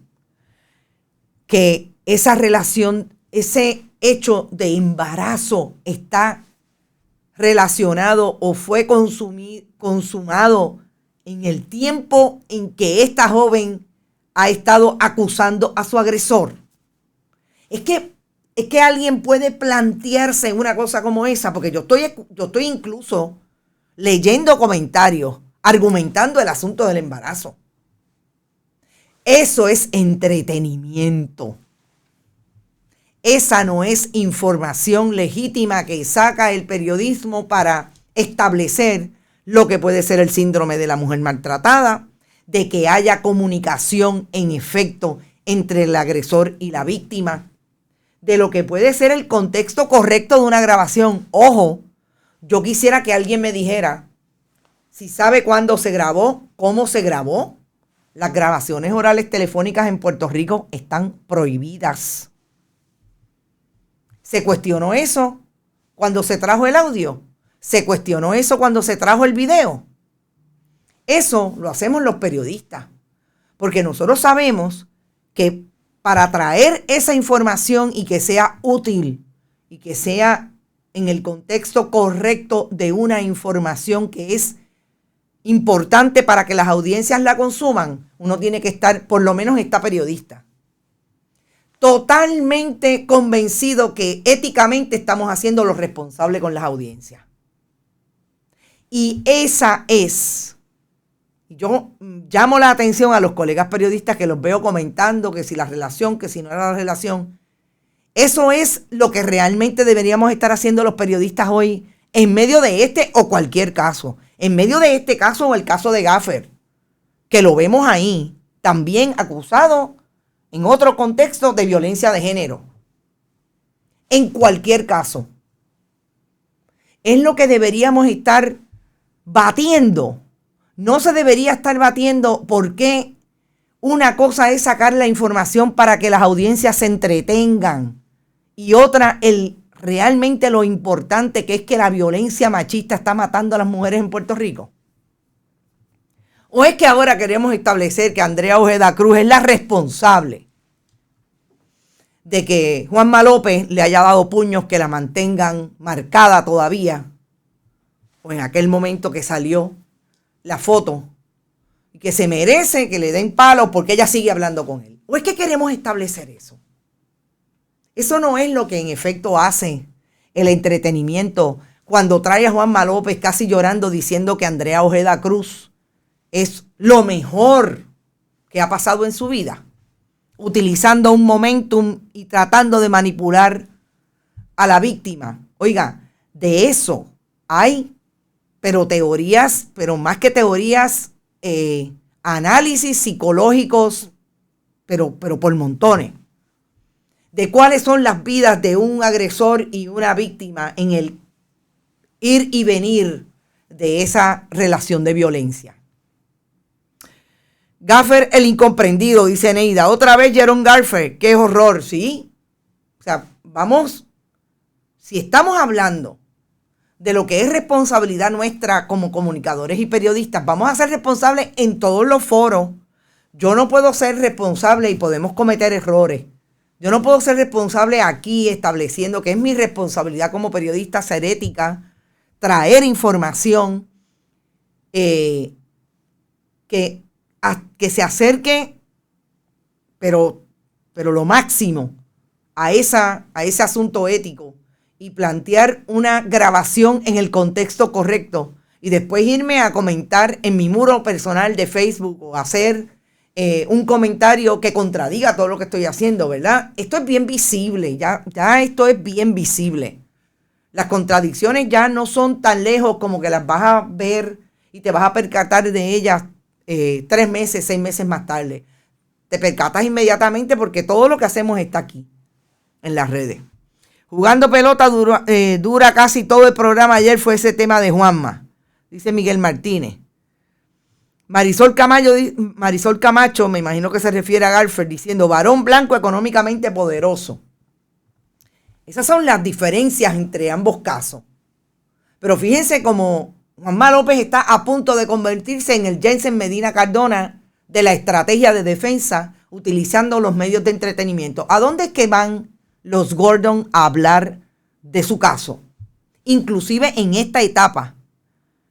que esa relación, ese hecho de embarazo está relacionado o fue consumado en el tiempo en que esta joven ha estado acusando a su agresor. Es que alguien puede plantearse una cosa como esa, porque yo estoy incluso leyendo comentarios, argumentando el asunto del embarazo. Eso es entretenimiento. Esa no es información legítima que saca el periodismo para establecer lo que puede ser el síndrome de la mujer maltratada, de que haya comunicación en efecto entre el agresor y la víctima, de lo que puede ser el contexto correcto de una grabación. Ojo, yo quisiera que alguien me dijera si sabe cuándo se grabó, cómo se grabó. Las grabaciones orales telefónicas en Puerto Rico están prohibidas. ¿Se cuestionó eso cuando se trajo el audio? ¿Se cuestionó eso cuando se trajo el video? Eso lo hacemos los periodistas, porque nosotros sabemos que para traer esa información y que sea útil y que sea en el contexto correcto de una información que es importante para que las audiencias la consuman, uno tiene que estar, por lo menos esta periodista, totalmente convencido que éticamente estamos haciendo lo responsable con las audiencias. Y esa es, yo llamo la atención a los colegas periodistas que los veo comentando que si la relación, que si no era la relación. Eso es lo que realmente deberíamos estar haciendo los periodistas hoy en medio de este o cualquier caso. En medio de este caso o el caso de Gaffer, que lo vemos ahí, también acusado en otro contexto de violencia de género. En cualquier caso, es lo que deberíamos estar batiendo. No se debería estar batiendo porque una cosa es sacar la información para que las audiencias se entretengan y otra realmente lo importante que es que la violencia machista está matando a las mujeres en Puerto Rico. ¿O es que ahora queremos establecer que Andrea Ojeda Cruz es la responsable de que Juanma López le haya dado puños que la mantengan marcada todavía? O en aquel momento que salió la foto y que se merece que le den palos porque ella sigue hablando con él. ¿O es que queremos establecer eso? Eso no es lo que en efecto hace el entretenimiento cuando trae a Juanma López casi llorando diciendo que Andrea Ojeda Cruz es lo mejor que ha pasado en su vida, utilizando un momentum y tratando de manipular a la víctima. Oiga, de eso hay, pero teorías, pero más que teorías, análisis psicológicos, pero por montones, de cuáles son las vidas de un agresor y una víctima en el ir y venir de esa relación de violencia. Gaffer el incomprendido, dice Neida. Otra vez Jerome Gaffer, qué horror, ¿sí? O sea, vamos, si estamos hablando de lo que es responsabilidad nuestra como comunicadores y periodistas, vamos a ser responsables en todos los foros. Yo no puedo ser responsable y podemos cometer errores. Yo no puedo ser responsable aquí estableciendo que es mi responsabilidad como periodista ser ética, traer información que se acerque, pero lo máximo a ese asunto ético y plantear una grabación en el contexto correcto y después irme a comentar en mi muro personal de Facebook o hacer un comentario que contradiga todo lo que estoy haciendo, ¿verdad? Esto es bien visible, ya esto es bien visible. Las contradicciones ya no son tan lejos como que las vas a ver y te vas a percatar de ellas 3 meses, 6 meses más tarde. Te percatas inmediatamente porque todo lo que hacemos está aquí, en las redes. Jugando pelota dura casi todo el programa. Ayer fue ese tema de Juanma, dice Miguel Martínez. Marisol Camacho, me imagino que se refiere a Gaffer, diciendo varón blanco económicamente poderoso. Esas son las diferencias entre ambos casos. Pero fíjense cómo Juanma López está a punto de convertirse en el Jensen Medina Cardona de la estrategia de defensa utilizando los medios de entretenimiento. ¿A dónde es que van los Gordon a hablar de su caso? Inclusive en esta etapa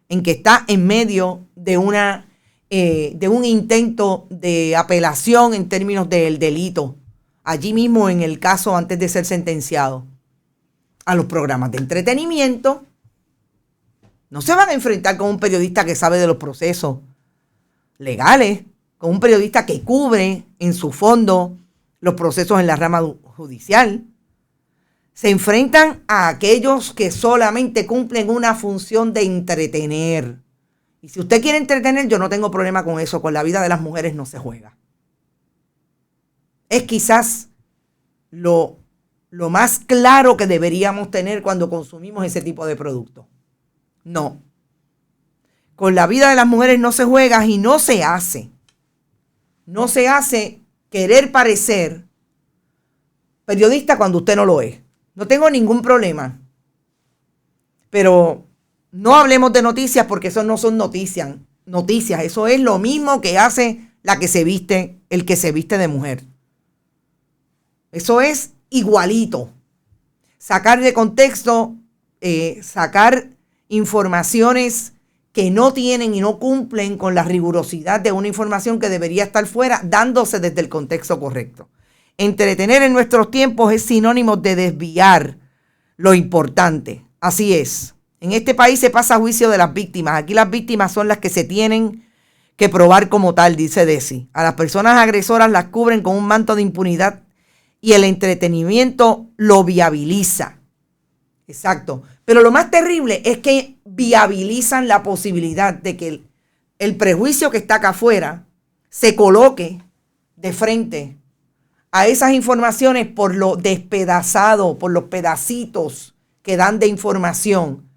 en que está en medio de una de un intento de apelación en términos del delito, allí mismo en el caso antes de ser sentenciado. A los programas de entretenimiento no se van a enfrentar con un periodista que sabe de los procesos legales, con un periodista que cubre en su fondo los procesos en la rama judicial. Se enfrentan a aquellos que solamente cumplen una función de entretener. Y si usted quiere entretener, yo no tengo problema con eso. Con la vida de las mujeres no se juega. Es quizás lo más claro que deberíamos tener cuando consumimos ese tipo de producto. No. Con la vida de las mujeres no se juega y no se hace. No se hace querer parecer periodista cuando usted no lo es. No tengo ningún problema. Pero no hablemos de noticias porque eso no son noticias. Eso es lo mismo que hace la que se viste, el que se viste de mujer. Eso es igualito. Sacar de contexto, sacar informaciones que no tienen y no cumplen con la rigurosidad de una información que debería estar fuera, dándose desde el contexto correcto. Entretener en nuestros tiempos es sinónimo de desviar lo importante. Así es. En este país se pasa a juicio de las víctimas. Aquí las víctimas son las que se tienen que probar como tal, dice Desi. A las personas agresoras las cubren con un manto de impunidad y el entretenimiento lo viabiliza. Exacto. Pero lo más terrible es que viabilizan la posibilidad de que el prejuicio que está acá afuera se coloque de frente a esas informaciones por lo despedazado, por los pedacitos que dan de información,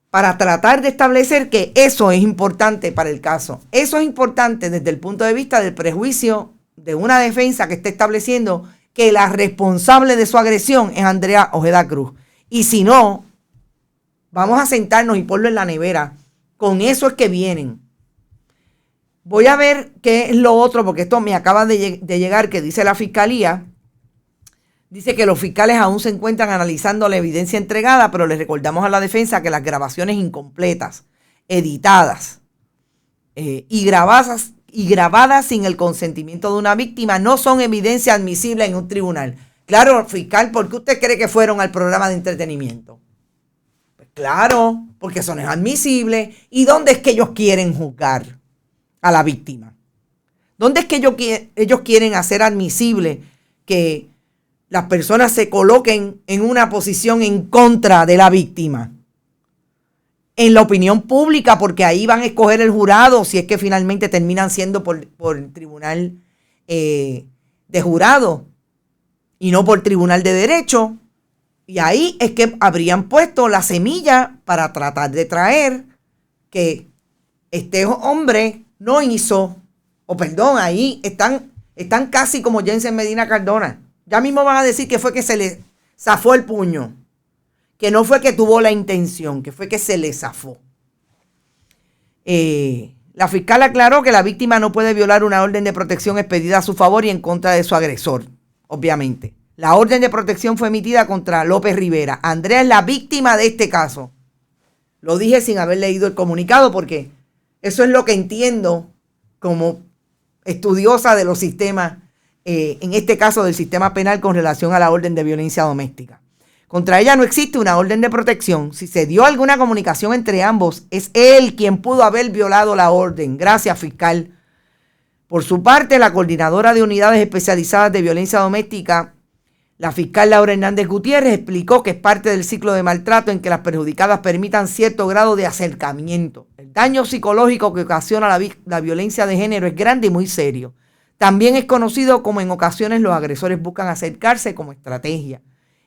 para tratar de establecer que eso es importante para el caso. Eso es importante desde el punto de vista del prejuicio de una defensa que está estableciendo que la responsable de su agresión es Andrea Ojeda Cruz. Y si no, vamos a sentarnos y ponerlo en la nevera. Con eso es que vienen. Voy a ver qué es lo otro, porque esto me acaba de llegar, que dice la Fiscalía. Dice que los fiscales aún se encuentran analizando la evidencia entregada, pero les recordamos a la defensa que las grabaciones incompletas, editadas y grabadas sin el consentimiento de una víctima no son evidencia admisible en un tribunal. Claro, fiscal, ¿por qué usted cree que fueron al programa de entretenimiento? Pues claro, porque eso no es admisible. ¿Y dónde es que ellos quieren juzgar a la víctima? ¿Dónde es que ellos quieren hacer admisible que las personas se coloquen en una posición en contra de la víctima? En la opinión pública, porque ahí van a escoger el jurado si es que finalmente terminan siendo por el tribunal de jurado y no por tribunal de derecho. Y ahí es que habrían puesto la semilla para tratar de traer que este hombre no hizo, ahí están casi como Jensen Medina Cardona. Ya mismo van a decir que fue que se le zafó el puño, que no fue que tuvo la intención, que fue que se le zafó. La fiscal aclaró que la víctima no puede violar una orden de protección expedida a su favor y en contra de su agresor, obviamente. La orden de protección fue emitida contra López Rivera. Andrea es la víctima de este caso. Lo dije sin haber leído el comunicado porque eso es lo que entiendo como estudiosa de los sistemas, en este caso del sistema penal con relación a la orden de violencia doméstica. Contra ella no existe una orden de protección. Si se dio alguna comunicación entre ambos, es él quien pudo haber violado la orden. Gracias, fiscal. Por su parte, la coordinadora de unidades especializadas de violencia doméstica, la fiscal Laura Hernández Gutiérrez, explicó que es parte del ciclo de maltrato en que las perjudicadas permitan cierto grado de acercamiento. El daño psicológico que ocasiona la violencia de género es grande y muy serio. También es conocido como en ocasiones los agresores buscan acercarse como estrategia.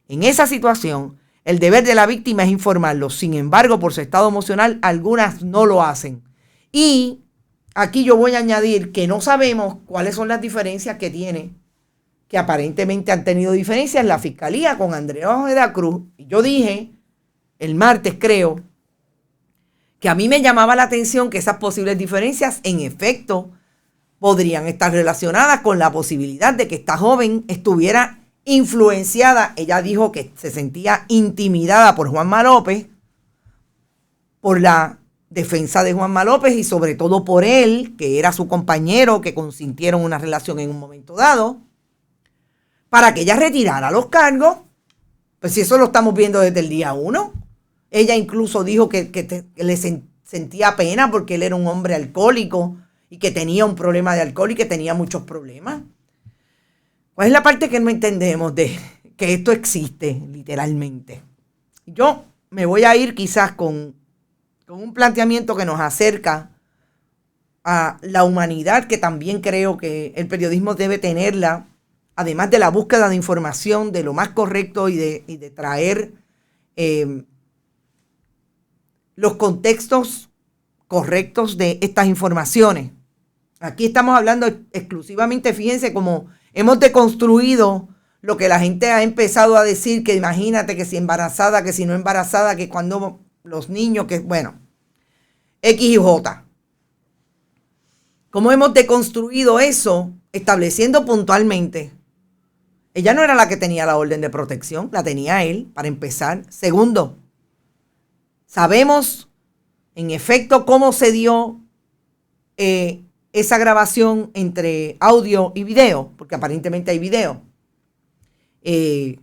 En esa situación, el deber de la víctima es informarlo. Sin embargo, por su estado emocional, algunas no lo hacen. Y aquí yo voy a añadir que no sabemos cuáles son las diferencias que tiene, que aparentemente han tenido diferencias la Fiscalía con Andrea Ojeda Cruz. Y yo dije, el martes creo, que a mí me llamaba la atención que esas posibles diferencias en efecto podrían estar relacionadas con la posibilidad de que esta joven estuviera influenciada. Ella dijo que se sentía intimidada por Juanma López por la defensa de Juanma López y sobre todo por él, que era su compañero, que consintieron una relación en un momento dado, para que ella retirara los cargos. Pues si eso lo estamos viendo desde el día 1. Ella incluso dijo que le sentía pena porque él era un hombre alcohólico y que tenía un problema de alcohol y que tenía muchos problemas. ¿Cuál es la parte que no entendemos de que esto existe literalmente? Yo me voy a ir quizás con un planteamiento que nos acerca a la humanidad, que también creo que el periodismo debe tenerla, además de la búsqueda de información, de lo más correcto y de traer los contextos correctos de estas informaciones. Aquí estamos hablando exclusivamente, fíjense cómo hemos deconstruido lo que la gente ha empezado a decir, que imagínate que si embarazada, que si no embarazada, que cuando los niños, que bueno, X y J. ¿Cómo hemos deconstruido eso? Estableciendo puntualmente. Ella no era la que tenía la orden de protección, la tenía él, para empezar. Segundo, sabemos en efecto cómo se dio esa grabación entre audio y video, porque aparentemente hay video. Y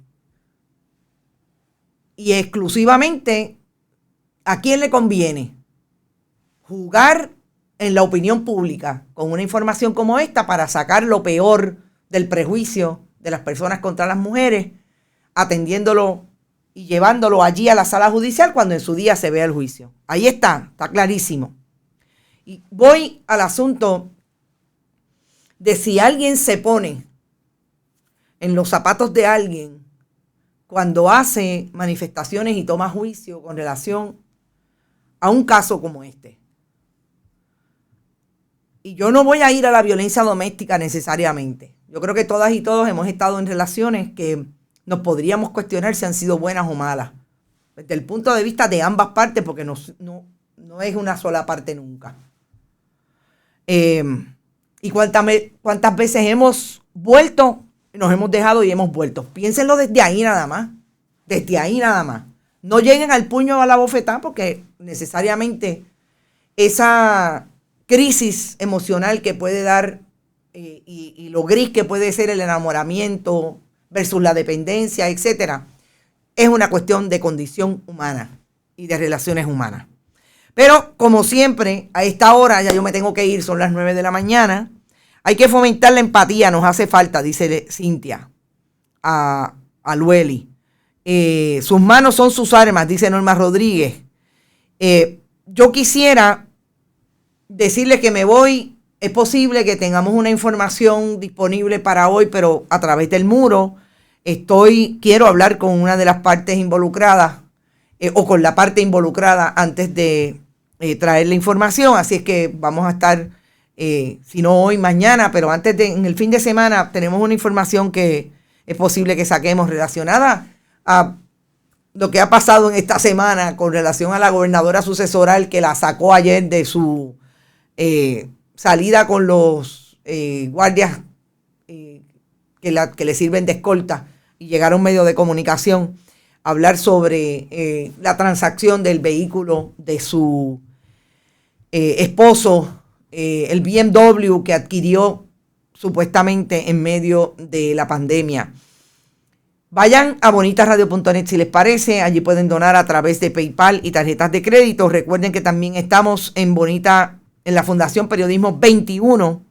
exclusivamente, ¿a quién le conviene jugar en la opinión pública con una información como esta para sacar lo peor del prejuicio de las personas contra las mujeres, atendiéndolo y llevándolo allí a la sala judicial cuando en su día se vea el juicio? Ahí está clarísimo. Y voy al asunto de si alguien se pone en los zapatos de alguien cuando hace manifestaciones y toma juicio con relación a un caso como este. Y yo no voy a ir a la violencia doméstica necesariamente. Yo creo que todas y todos hemos estado en relaciones que nos podríamos cuestionar si han sido buenas o malas, desde el punto de vista de ambas partes, porque no es una sola parte nunca. Y cuántas veces hemos vuelto, nos hemos dejado y hemos vuelto. Piénsenlo desde ahí nada más. Desde ahí nada más. No lleguen al puño o a la bofetada, porque necesariamente esa crisis emocional que puede dar y lo gris que puede ser el enamoramiento versus la dependencia, etcétera, es una cuestión de condición humana y de relaciones humanas. Pero, como siempre, a esta hora ya yo me tengo que ir, son las 9 de la mañana. Hay que fomentar la empatía, nos hace falta, dice Cintia a Lueli. Sus manos son sus armas, dice Norma Rodríguez. Yo quisiera decirles que me voy. Es posible que tengamos una información disponible para hoy, pero a través del muro. Quiero hablar con una de las partes involucradas o con la parte involucrada antes de traer la información. Así es que vamos a estar, si no hoy, mañana, pero en el fin de semana tenemos una información que es posible que saquemos relacionada a lo que ha pasado en esta semana con relación a la gobernadora sucesoral, que la sacó ayer de su salida con los guardias que le sirven de escolta, y llegaron medios de comunicación a hablar sobre la transacción del vehículo de su esposo, el BMW que adquirió supuestamente en medio de la pandemia. Vayan a bonitasradio.net si les parece. Allí pueden donar a través de PayPal y tarjetas de crédito. Recuerden que también estamos en la Fundación Periodismo 21,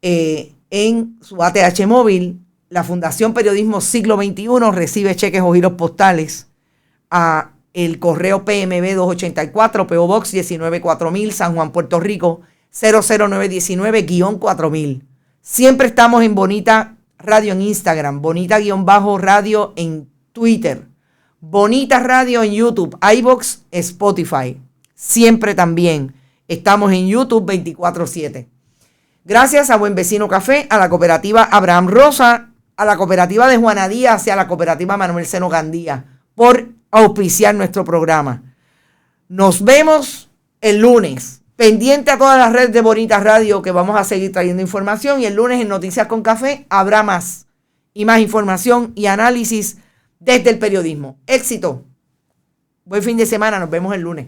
en su ATH móvil. La Fundación Periodismo Siglo XXI recibe cheques o giros postales a el correo PMB 284, PO Box 194000, San Juan, Puerto Rico 00919-4000. Siempre estamos en Bonita Radio en Instagram, Bonita-Radio en Twitter, Bonita Radio en YouTube, iVoox, Spotify. Siempre también estamos en YouTube 24/7. Gracias a Buen Vecino Café, a la cooperativa Abraham Rosa, a la cooperativa de Juana Díaz y a la cooperativa Manuel Seno Gandía por auspiciar nuestro programa. Nos vemos el lunes. Pendiente a todas las redes de Bonita Radio, que vamos a seguir trayendo información, y el lunes en Noticias con Café habrá más y más información y análisis desde el periodismo. Éxito. Buen fin de semana. Nos vemos el lunes.